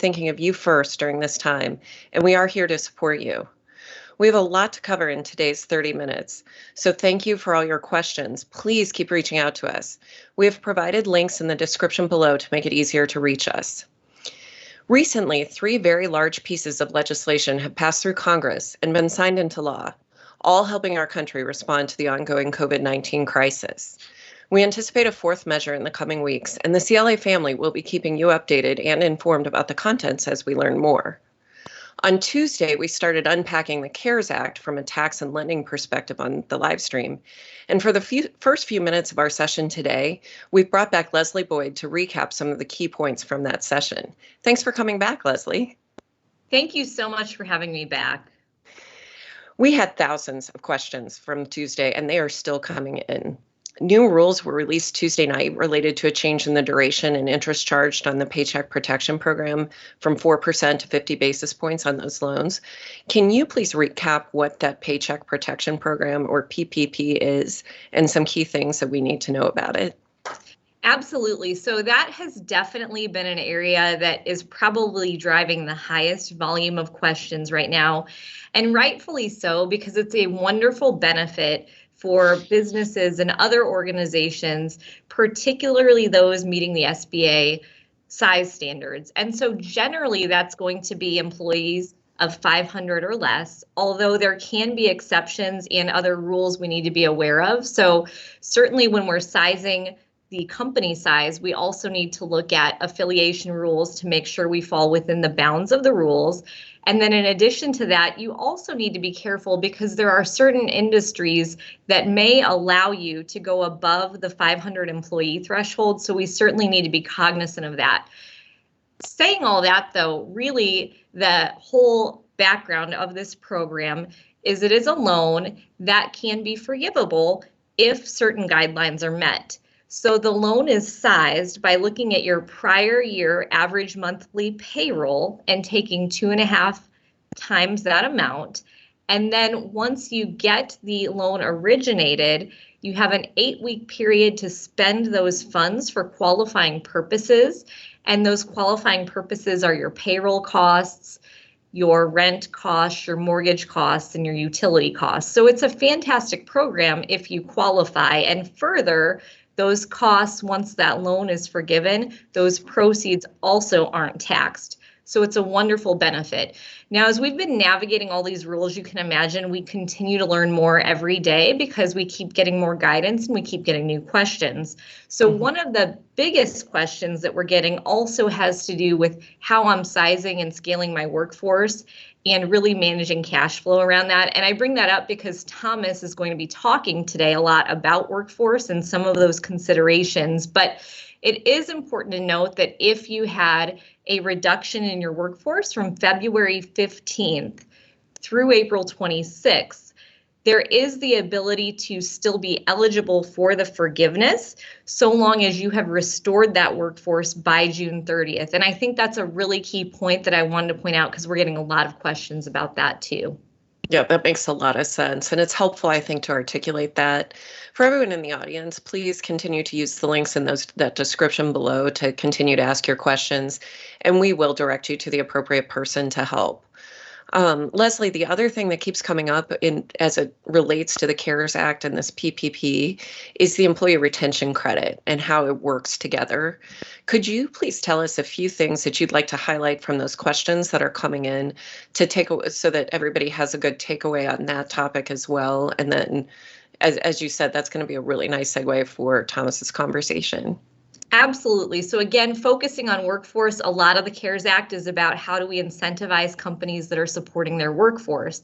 thinking of you first during this time, and we are here to support you. We have a lot to cover in today's 30 minutes, so thank you for all your questions. Please keep reaching out to us. We have provided links in the description below to make it easier to reach us. Recently, 3 very large pieces of legislation have passed through Congress and been signed into law, all helping our country respond to the ongoing COVID-19 crisis. We anticipate a 4th measure in the coming weeks, and the CLA family will be keeping you updated and informed about the contents as we learn more. On Tuesday, we started unpacking the CARES Act from a tax and lending perspective on the live stream. And for the first few minutes of our session today, we've brought back Leslie Boyd to recap some of the key points from that session. Thanks for coming back, Leslie. Thank you so much for having me back. We had thousands of questions from Tuesday, and they are still coming in. New rules were released Tuesday night related to a change in the duration and interest charged on the Paycheck Protection Program from 4% to 50 basis points on those loans. Can you please recap what that Paycheck Protection Program, or PPP, is and some key things that we need to know about it? Absolutely. So that has definitely been an area that is probably driving the highest volume of questions right now, and rightfully so, because it's a wonderful benefit for businesses and other organizations, particularly those meeting the SBA size standards. And so generally that's going to be employees of 500 or less, although there can be exceptions and other rules we need to be aware of. So certainly when we're sizing the company size, we also need to look at affiliation rules to make sure we fall within the bounds of the rules. And then in addition to that, you also need to be careful because there are certain industries that may allow you to go above the 500 employee threshold. So we certainly need to be cognizant of that. Saying all that, though, really the whole background of this program is it is a loan that can be forgivable if certain guidelines are met. So the loan is sized by looking at your prior year average monthly payroll and taking 2.5 times that amount. And then once you get the loan originated, you have an 8-week period to spend those funds for qualifying purposes. And those qualifying purposes are your payroll costs, your rent costs, your mortgage costs, and your utility costs. So it's a fantastic program if you qualify. And further, those costs, once that loan is forgiven, those proceeds also aren't taxed. So it's a wonderful benefit. Now, as we've been navigating all these rules, you can imagine we continue to learn more every day because we keep getting more guidance and we keep getting new questions. So one of the biggest questions that we're getting also has to do with how I'm sizing and scaling my workforce and really managing cash flow around that. And I bring that up because Thomas is going to be talking today a lot about workforce and some of those considerations. But it is important to note that if you had a reduction in your workforce from February 15th through April 26th, there is the ability to still be eligible for the forgiveness so long as you have restored that workforce by June 30th. And I think that's a really key point that I wanted to point out because we're getting a lot of questions about that too. Yeah, that makes a lot of sense. And it's helpful, I think, to articulate that. For everyone in the audience, please continue to use the links in that description below to continue to ask your questions, and we will direct you to the appropriate person to help. Leslie, the other thing that keeps coming up as it relates to the CARES Act and this PPP is the employee retention credit and how it works together. Could you please tell us a few things that you'd like to highlight from those questions that are coming in to take so that everybody has a good takeaway on that topic as well? And then, as you said, that's going to be a really nice segue for Thomas's conversation. Absolutely. So again, focusing on workforce, a lot of the CARES Act is about how do we incentivize companies that are supporting their workforce.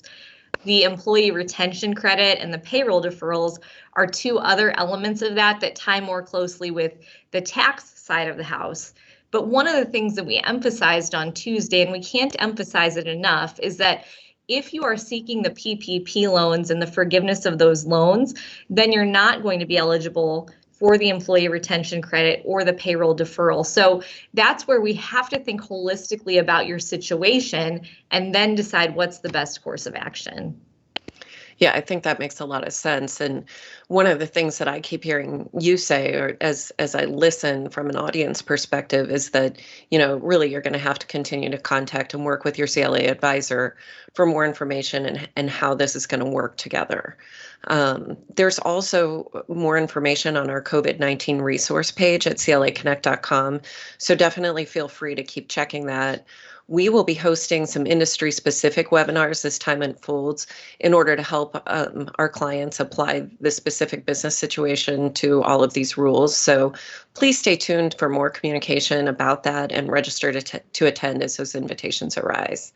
The employee retention credit and the payroll deferrals are two other elements of that tie more closely with the tax side of the house. But one of the things that we emphasized on Tuesday, and we can't emphasize it enough, is that if you are seeking the PPP loans and the forgiveness of those loans, then you're not going to be eligible for the employee retention credit or the payroll deferral. So that's where we have to think holistically about your situation and then decide what's the best course of action. Yeah, I think that makes a lot of sense. And one of the things that I keep hearing you say, or as I listen from an audience perspective, is that, really you're going to have to continue to contact and work with your CLA advisor for more information and how this is going to work together. There's also more information on our COVID-19 resource page at claconnect.com. So definitely feel free to keep checking that. We will be hosting some industry specific webinars as time unfolds in order to help our clients apply the specific business situation to all of these rules. So please stay tuned for more communication about that and register to attend as those invitations arise.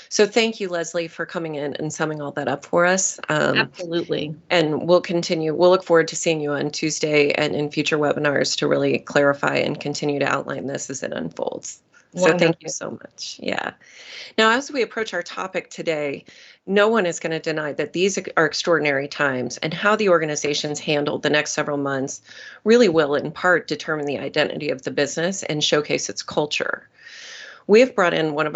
So thank you, Leslie, for coming in and summing all that up for us. Absolutely. And we'll continue. We'll look forward to seeing you on Tuesday and in future webinars to really clarify and continue to outline this as it unfolds. So thank you Wonderful. so much. Yeah. Now, as we approach our topic today, no one is going to deny that these are extraordinary times, and how the organizations handle the next several months really will, in part, determine the identity of the business and showcase its culture. We have brought in one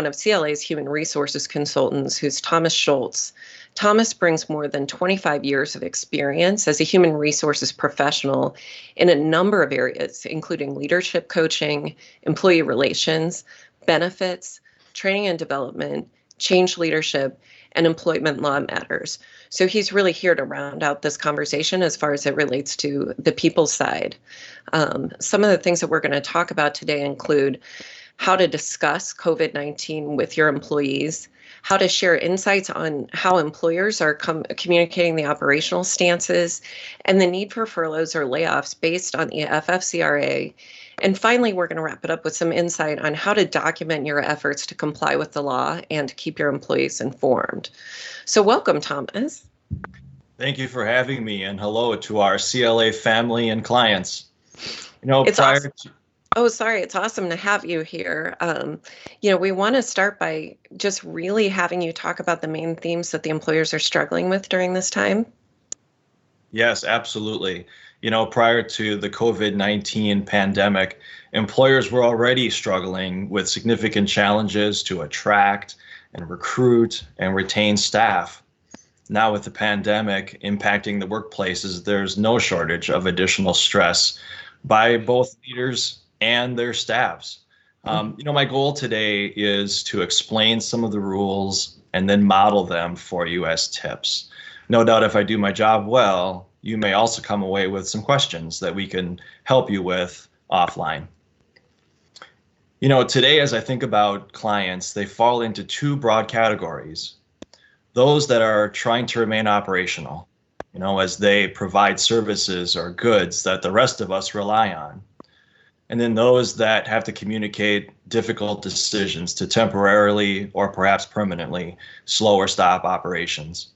of CLA's human resources consultants, who's Thomas Schultz. Thomas brings more than 25 years of experience as a human resources professional in a number of areas, including leadership coaching, employee relations, benefits, training and development, change leadership, and employment law matters. So he's really here to round out this conversation as far as it relates to the people side. Some of the things that we're going to talk about today include how to discuss COVID-19 with your employees, how to share insights on how employers are communicating the operational stances, and the need for furloughs or layoffs based on the FFCRA. And finally, we're going to wrap it up with some insight on how to document your efforts to comply with the law and to keep your employees informed. So welcome, Thomas. Thank you for having me, and hello to our CLA family and clients. It's awesome. Oh, sorry. It's awesome to have you here. We want to start by just really having you talk about the main themes that the employers are struggling with during this time. Yes, absolutely. Prior to the COVID-19 pandemic, employers were already struggling with significant challenges to attract and recruit and retain staff. Now, with the pandemic impacting the workplaces, there's no shortage of additional stress by both leaders and their staffs. My goal today is to explain some of the rules and then model them for you as tips. No doubt if I do my job well, you may also come away with some questions that we can help you with offline. Today, as I think about clients, they fall into two broad categories. Those that are trying to remain operational, as they provide services or goods that the rest of us rely on. And then those that have to communicate difficult decisions to temporarily or perhaps permanently slow or stop operations.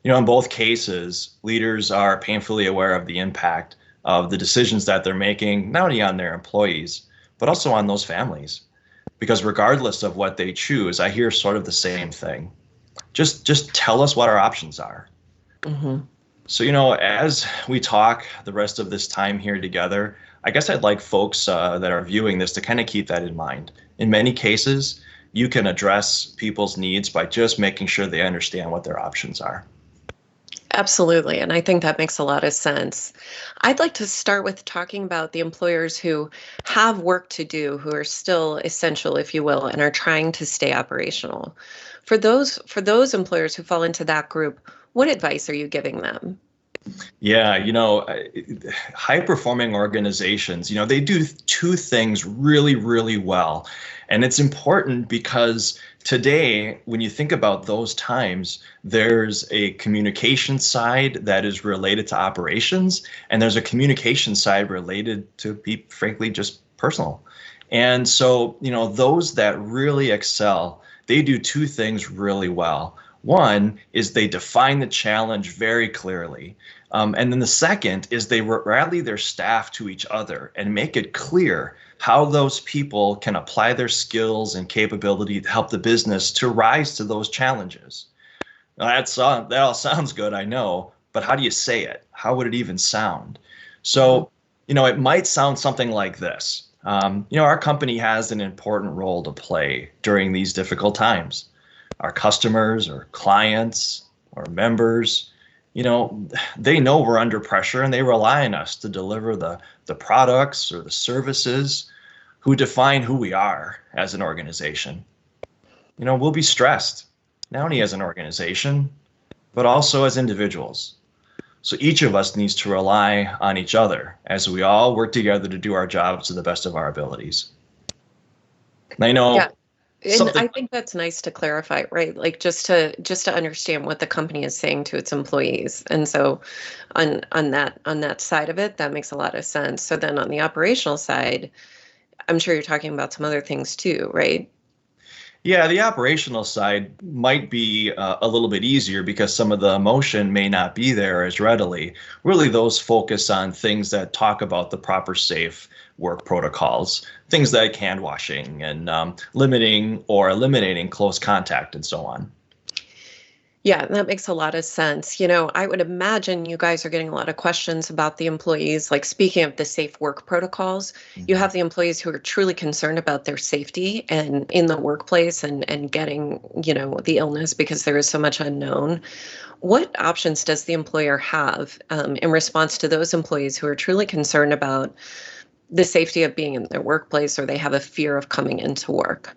In both cases, leaders are painfully aware of the impact of the decisions that they're making, not only on their employees, but also on those families. Because regardless of what they choose, I hear sort of the same thing. Just tell us what our options are. Mm-hmm. So, as we talk the rest of this time here together, I guess I'd like folks that are viewing this to kind of keep that in mind. In many cases, you can address people's needs by just making sure they understand what their options are. Absolutely. And I think that makes a lot of sense. I'd like to start with talking about the employers who have work to do, who are still essential, if you will, and are trying to stay operational. For those employers who fall into that group, what advice are you giving them? Yeah, high performing organizations, they do two things really, really well. And it's important because today, when you think about those times, there's a communication side that is related to operations, and there's a communication side related to be frankly just personal. And so, those that really excel, they do two things really well. One is they define the challenge very clearly. And then the second is they rally their staff to each other and make it clear how those people can apply their skills and capability to help the business to rise to those challenges. Now, that all sounds good, I know, but how do you say it? How would it even sound? So, it might sound something like this. Our company has an important role to play during these difficult times. Our customers or clients or members, they know we're under pressure and they rely on us to deliver the products or the services who define who we are as an organization. We'll be stressed, not only as an organization, but also as individuals. So each of us needs to rely on each other as we all work together to do our jobs to the best of our abilities. And I know. Yeah. And I think that's nice to clarify, right? Like just to understand what the company is saying to its employees. And so on that side of it, that makes a lot of sense. So then on the operational side, I'm sure you're talking about some other things too, right? Yeah, the operational side might be a little bit easier because some of the emotion may not be there as readily. Really, those focus on things that talk about the proper safe work protocols, things like hand washing and limiting or eliminating close contact and so on. Yeah, that makes a lot of sense. I would imagine you guys are getting a lot of questions about the employees. Like speaking of the safe work protocols, you have the employees who are truly concerned about their safety and in the workplace and getting, the illness because there is so much unknown. What options does the employer have in response to those employees who are truly concerned about the safety of being in their workplace or they have a fear of coming into work?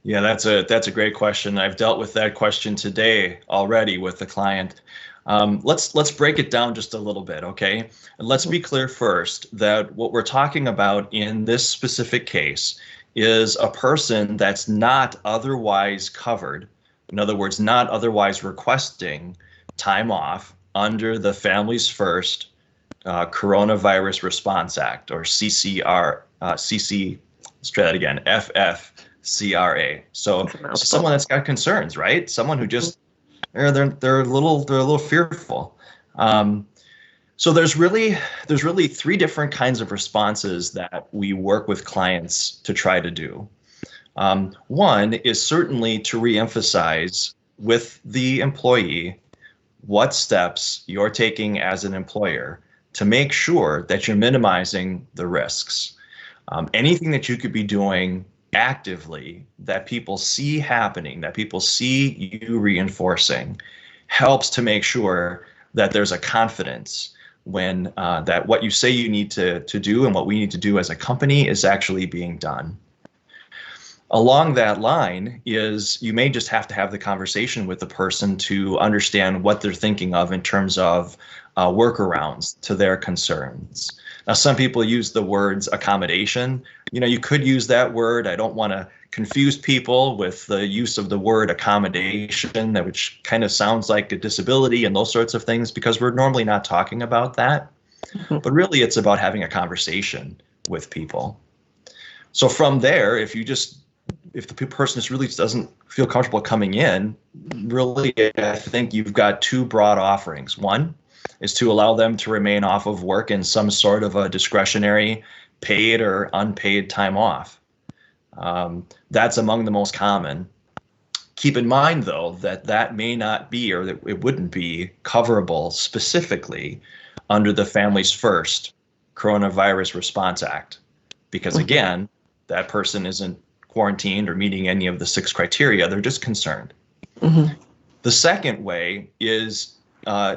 Yeah, that's a great question. I've dealt with that question today already with the client. Let's break it down just a little bit, okay? And let's be clear first that what we're talking about in this specific case is a person that's not otherwise covered. In other words, not otherwise requesting time off under the Families First Coronavirus Response Act, or let's try that again, FFCRA. So someone that's got concerns, right? Someone who just they're a little fearful. So there's really three different kinds of responses that we work with clients to try to do. One is certainly to reemphasize with the employee what steps you're taking as an employer to make sure that you're minimizing the risks. Anything that you could be doing actively that people see happening, that people see you reinforcing, helps to make sure that there's a confidence when that what you say you need to do and what we need to do as a company is actually being done. Along that line is you may just have to have the conversation with the person to understand what they're thinking of in terms of workarounds to their concerns. Now, some people use the words accommodation. You could use that word. I don't want to confuse people with the use of the word accommodation, which kind of sounds like a disability and those sorts of things, because we're normally not talking about that. But really, it's about having a conversation with people. So from there, if the person just really doesn't feel comfortable coming in, really, I think you've got two broad offerings. One is to allow them to remain off of work in some sort of a discretionary paid or unpaid time off. That's among the most common. Keep in mind, though, that may not be, or that it wouldn't be, coverable specifically under the Families First Coronavirus Response Act, because again, that person isn't quarantined or meeting any of the 6 criteria. They're just concerned. The second way is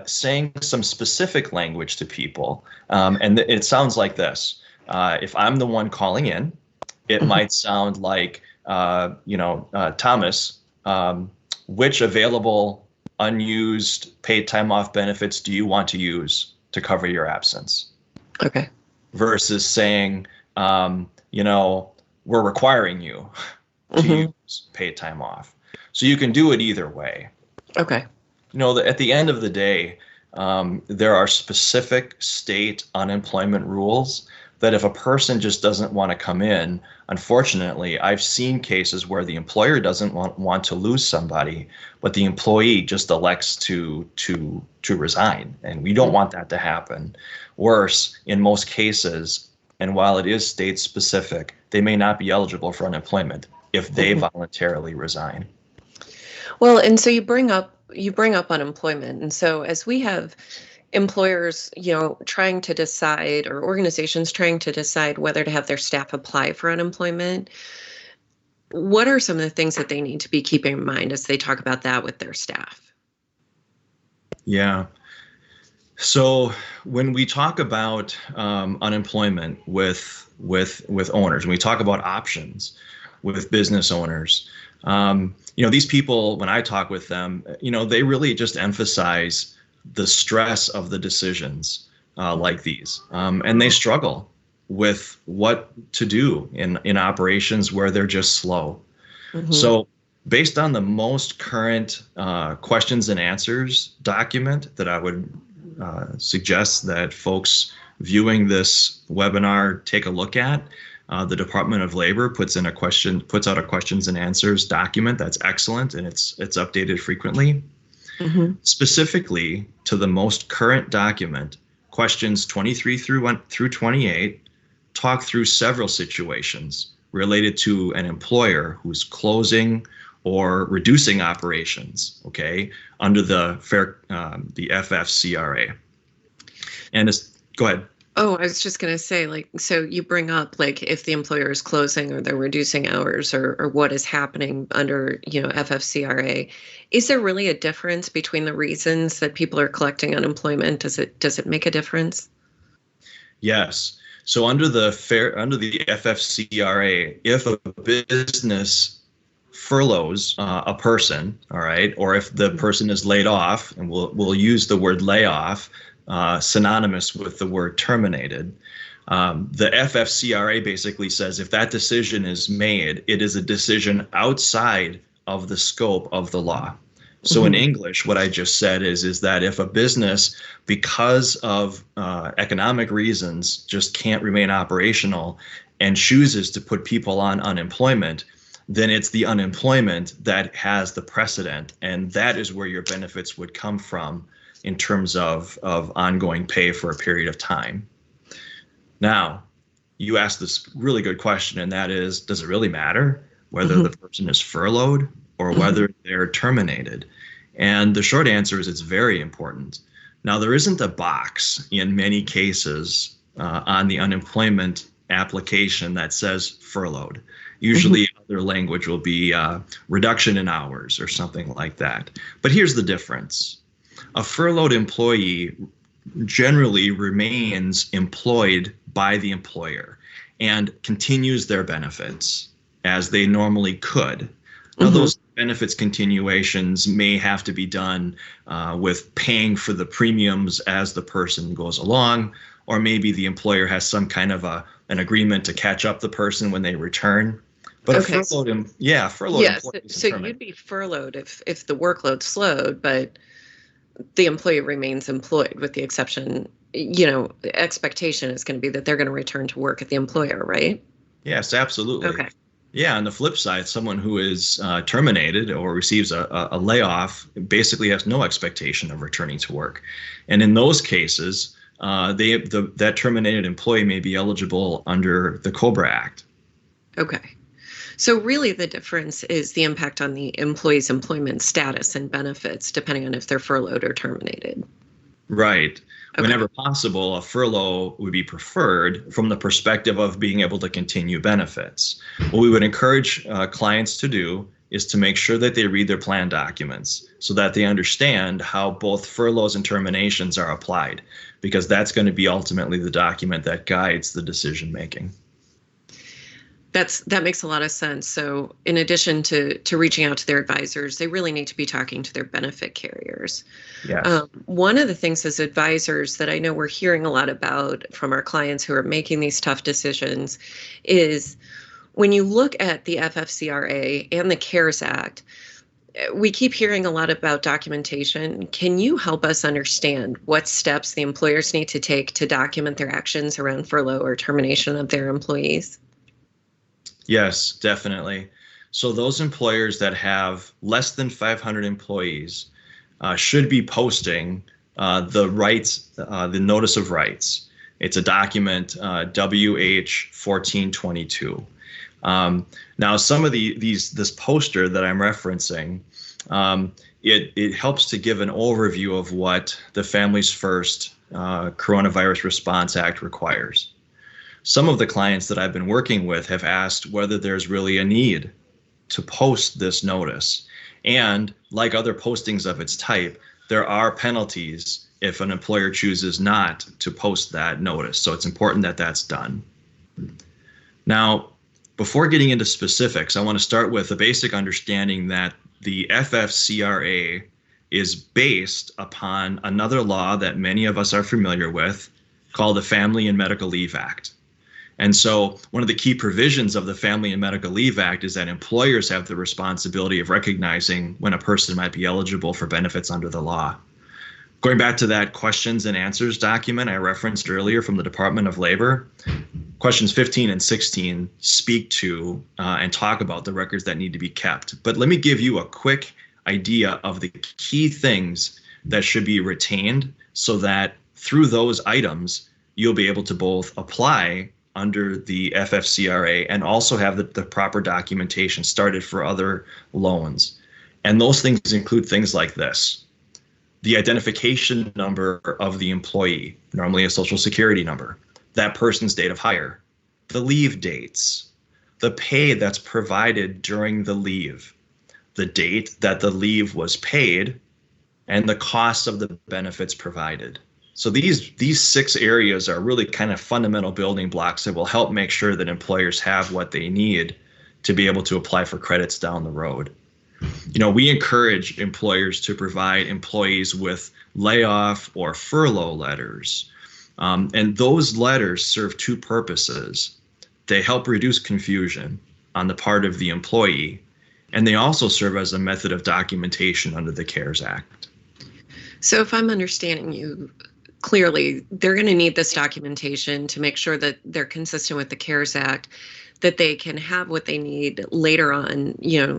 saying some specific language to people. And it sounds like this. If I'm the one calling in, it might sound like, Thomas, which available unused paid time off benefits do you want to use to cover your absence? Okay. Versus saying, we're requiring you to use paid time off. So you can do it either way. Okay. At the end of the day, there are specific state unemployment rules that if a person just doesn't want to come in, unfortunately, I've seen cases where the employer doesn't want to lose somebody, but the employee just elects to resign. And we don't want that to happen. Worse, in most cases, and while it is state specific, they may not be eligible for unemployment if they voluntarily resign. Well, and so you bring up unemployment. And so as we have employers, trying to decide, or organizations trying to decide whether to have their staff apply for unemployment, what are some of the things that they need to be keeping in mind as they talk about that with their staff? Yeah. So when we talk about unemployment with owners, when we talk about options with business owners, these people, when I talk with them, they really just emphasize the stress of the decisions like these, and they struggle with what to do in operations where they're just slow. So based on the most current questions and answers document that I would suggest that folks viewing this webinar take a look at, the Department of Labor puts out a questions and answers document that's excellent, and it's updated frequently. Specifically to the most current document, questions 23 through 28 talk through several situations related to an employer who's closing or reducing operations, okay, under the FFCRA. And go ahead. Oh, I was just going to say, so you bring up, if the employer is closing or they're reducing hours or what is happening under, FFCRA. Is there really a difference between the reasons that people are collecting unemployment? Does it make a difference? Yes. So under the FFCRA, if a business furloughs a person, all right, or if the person is laid off, and we'll use the word layoff, synonymous with the word terminated. The FFCRA basically says if that decision is made, it is a decision outside of the scope of the law. So in English, what I just said is that if a business, because of economic reasons, just can't remain operational and chooses to put people on unemployment, then it's the unemployment that has the precedent, and that is where your benefits would come from in terms of ongoing pay for a period of time. Now, you asked this really good question, and that is, does it really matter whether the person is furloughed or whether they're terminated? And the short answer is it's very important. Now, there isn't a box in many cases on the unemployment application that says furloughed. Usually other language will be reduction in hours or something like that. But here's the difference. A furloughed employee generally remains employed by the employer and continues their benefits as they normally could. Now, those benefits continuations may have to be done with paying for the premiums as the person goes along, or maybe the employer has some kind of an agreement to catch up the person when they return. But okay. A furloughed employee. So you'd be furloughed if the workload slowed, but the employee remains employed, with the exception, the expectation is going to be that they're going to return to work at the employer, right? Yes, absolutely. Okay. Yeah, on the flip side, someone who is terminated or receives a layoff basically has no expectation of returning to work. And in those cases, that terminated employee may be eligible under the COBRA Act. Okay. So really the difference is the impact on the employee's employment status and benefits, depending on if they're furloughed or terminated. Right. Okay. Whenever possible, a furlough would be preferred from the perspective of being able to continue benefits. What we would encourage clients to do is to make sure that they read their plan documents so that they understand how both furloughs and terminations are applied, because that's going to be ultimately the document that guides the decision making. That makes a lot of sense. So in addition to reaching out to their advisors, they really need to be talking to their benefit carriers. Yes. One of the things as advisors that I know we're hearing a lot about from our clients who are making these tough decisions is when you look at the FFCRA and the CARES Act, we keep hearing a lot about documentation. Can you help us understand what steps the employers need to take to document their actions around furlough or termination of their employees? Yes, definitely. So those employers that have less than 500 employees should be posting the notice of rights. It's a document WH 1422. Now, some of this poster that I'm referencing, it helps to give an overview of what the Families First Coronavirus Response Act requires. Some of the clients that I've been working with have asked whether there's really a need to post this notice. And like other postings of its type, there are penalties if an employer chooses not to post that notice. So it's important that that's done. Now, before getting into specifics, I want to start with a basic understanding that the FFCRA is based upon another law that many of us are familiar with called the Family and Medical Leave Act. And so one of the key provisions of the Family and Medical Leave Act is that employers have the responsibility of recognizing when a person might be eligible for benefits under the law. Going back to that questions and answers document I referenced earlier from the Department of Labor, questions 15 and 16 speak to and talk about the records that need to be kept. But let me give you a quick idea of the key things that should be retained so that through those items, you'll be able to both apply under the FFCRA and also have the proper documentation started for other loans. And those things include things like this: the identification number of the employee, normally a social security number, that person's date of hire, the leave dates, the pay that's provided during the leave, the date that the leave was paid, and the cost of the benefits provided. So these 6 areas are really kind of fundamental building blocks that will help make sure that employers have what they need to be able to apply for credits down the road. You know, we encourage employers to provide employees with layoff or furlough letters. And those letters serve 2 purposes. They help reduce confusion on the part of the employee, and they also serve as a method of documentation under the CARES Act. So if I'm understanding you clearly, they're going to need this documentation to make sure that they're consistent with the CARES Act, that they can have what they need later on,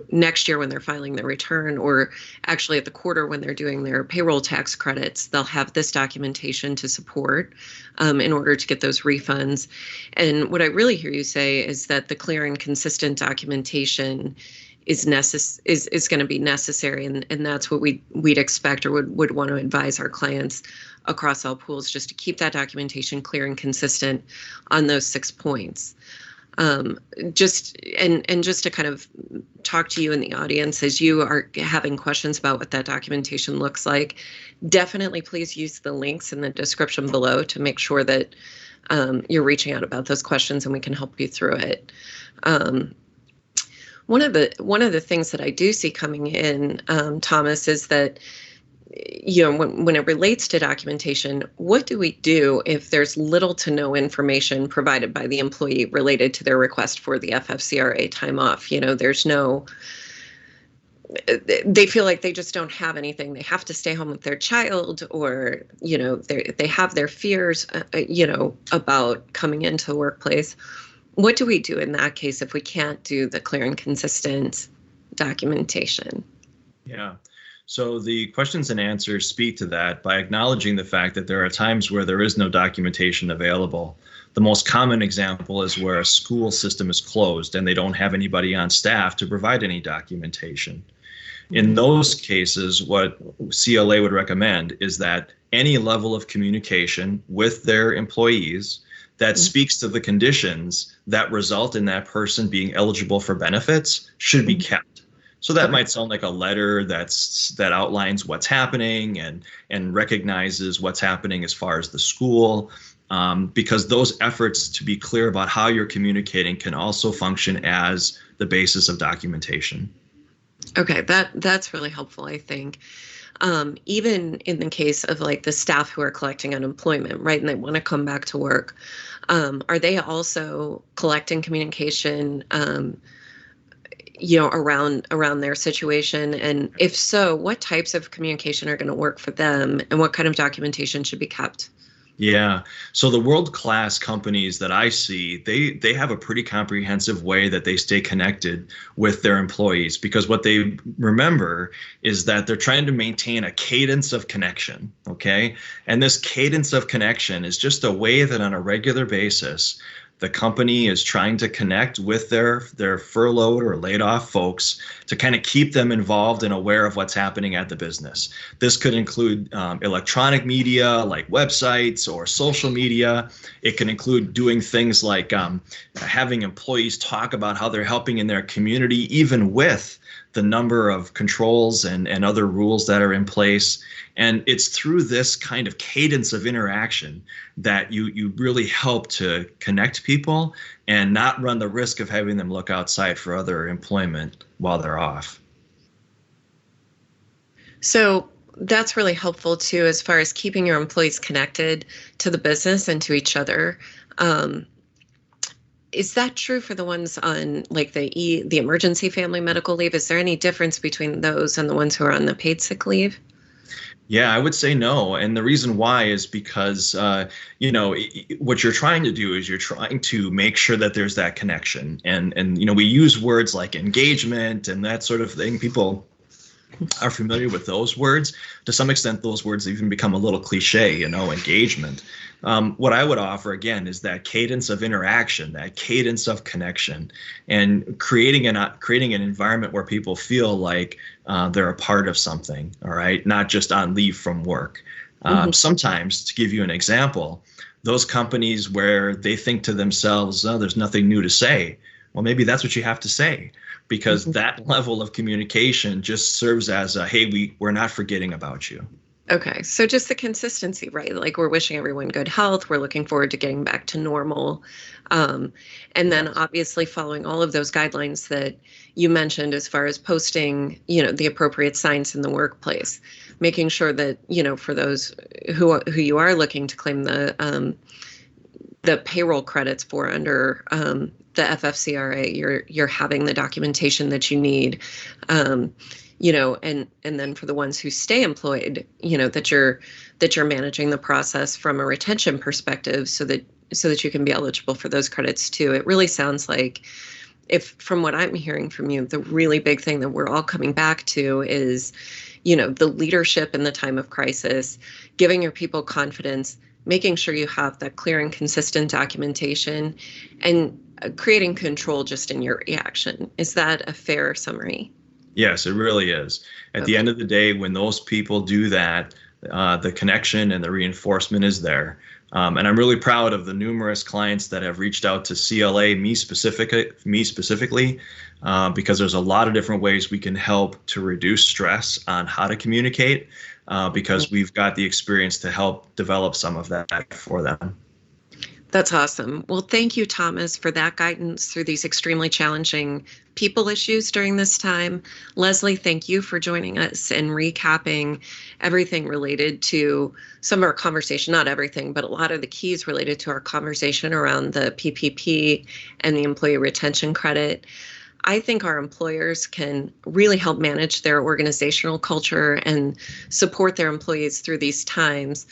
next year when they're filing their return, or actually at the quarter when they're doing their payroll tax credits. They'll have this documentation to support in order to get those refunds. And what I really hear you say is that the clear and consistent documentation is going to be necessary, and that's what we'd expect or would want to advise our clients across all pools, just to keep that documentation clear and consistent on those 6 points. Just to kind of talk to you in the audience as you are having questions about what that documentation looks like, definitely please use the links in the description below to make sure that you're reaching out about those questions and we can help you through it. One of the things that I do see coming in, Thomas, is that when it relates to documentation, what do we do if there's little to no information provided by the employee related to their request for the FFCRA time off? They feel like they just don't have anything. They have to stay home with their child, or, they have their fears, about coming into the workplace. What do we do in that case if we can't do the clear and consistent documentation? Yeah. So the questions and answers speak to that by acknowledging the fact that there are times where there is no documentation available. The most common example is where a school system is closed and they don't have anybody on staff to provide any documentation. In those cases, what CLA would recommend is that any level of communication with their employees that speaks to the conditions that result in that person being eligible for benefits should be kept. So that might sound like a letter that outlines what's happening and recognizes what's happening as far as the school, because those efforts to be clear about how you're communicating can also function as the basis of documentation. Okay, that's really helpful, I think. Even in the case of like the staff who are collecting unemployment, right, and they want to come back to work, are they also collecting communication around their situation? And if so, what types of communication are going to work for them, and what kind of documentation should be kept? Yeah. So the world-class companies that I see, they have a pretty comprehensive way that they stay connected with their employees, because what they remember is that they're trying to maintain a cadence of connection, okay? And this cadence of connection is just a way that on a regular basis, the company is trying to connect with their furloughed or laid off folks to kind of keep them involved and aware of what's happening at the business. This could include electronic media like websites or social media. It can include doing things like having employees talk about how they're helping in their community, even with the number of controls and other rules that are in place. And it's through this kind of cadence of interaction that you really help to connect people and not run the risk of having them look outside for other employment while they're off. So that's really helpful too, as far as keeping your employees connected to the business and to each other. Is that true for the ones on like the emergency family medical leave? Is there any difference between those and the ones who are on the paid sick leave? Yeah, I would say no. And the reason why is because, what you're trying to do is you're trying to make sure that there's that connection. And we use words like engagement and that sort of thing. People are familiar with those words. To some extent, those words even become a little cliche, engagement. What I would offer, again, is that cadence of interaction, that cadence of connection, and creating an environment where people feel like they're a part of something, all right, not just on leave from work. Sometimes, to give you an example, those companies where they think to themselves, oh, there's nothing new to say, well, maybe that's what you have to say, because that level of communication just serves as a, hey, we're not forgetting about you. Okay, so just the consistency, right? Like we're wishing everyone good health. We're looking forward to getting back to normal. And then obviously following all of those guidelines that you mentioned as far as posting, the appropriate signs in the workplace, making sure that, for those who you are looking to claim the payroll credits for under the FFCRA, you're having the documentation that you need. And then for the ones who stay employed, that you're managing the process from a retention perspective so that you can be eligible for those credits too. It really sounds like, if from what I'm hearing from you, the really big thing that we're all coming back to is, the leadership in the time of crisis, giving your people confidence, making sure you have that clear and consistent documentation, and creating control just in your reaction. Is that a fair summary? Yes, it really is. At the end of the day, when those people do that, the connection and the reinforcement is there. And I'm really proud of the numerous clients that have reached out to CLA, me specifically, because there's a lot of different ways we can help to reduce stress on how to communicate, because we've got the experience to help develop some of that for them. That's awesome. Well, thank you, Thomas, for that guidance through these extremely challenging people issues during this time. Leslie, thank you for joining us and recapping everything related to some of our conversation, not everything, but a lot of the keys related to our conversation around the PPP and the employee retention credit. I think our employers can really help manage their organizational culture and support their employees through these times,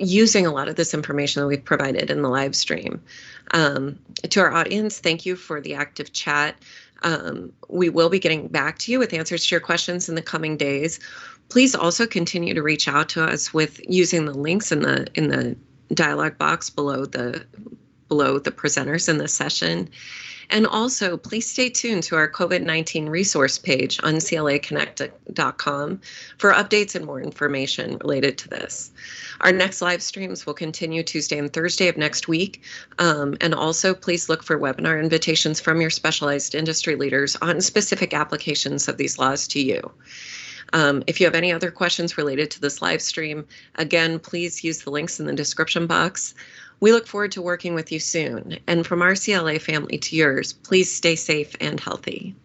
using a lot of this information that we've provided in the live stream. To our audience, thank you for the active chat. We will be getting back to you with answers to your questions in the coming days. Please also continue to reach out to us with using the links in the dialog box below the presenters in the session. And also, please stay tuned to our COVID-19 resource page on claconnect.com for updates and more information related to this. Our next live streams will continue Tuesday and Thursday of next week. And also, please look for webinar invitations from your specialized industry leaders on specific applications of these laws to you. If you have any other questions related to this live stream, again, please use the links in the description box. We look forward to working with you soon. And from our CLA family to yours, please stay safe and healthy.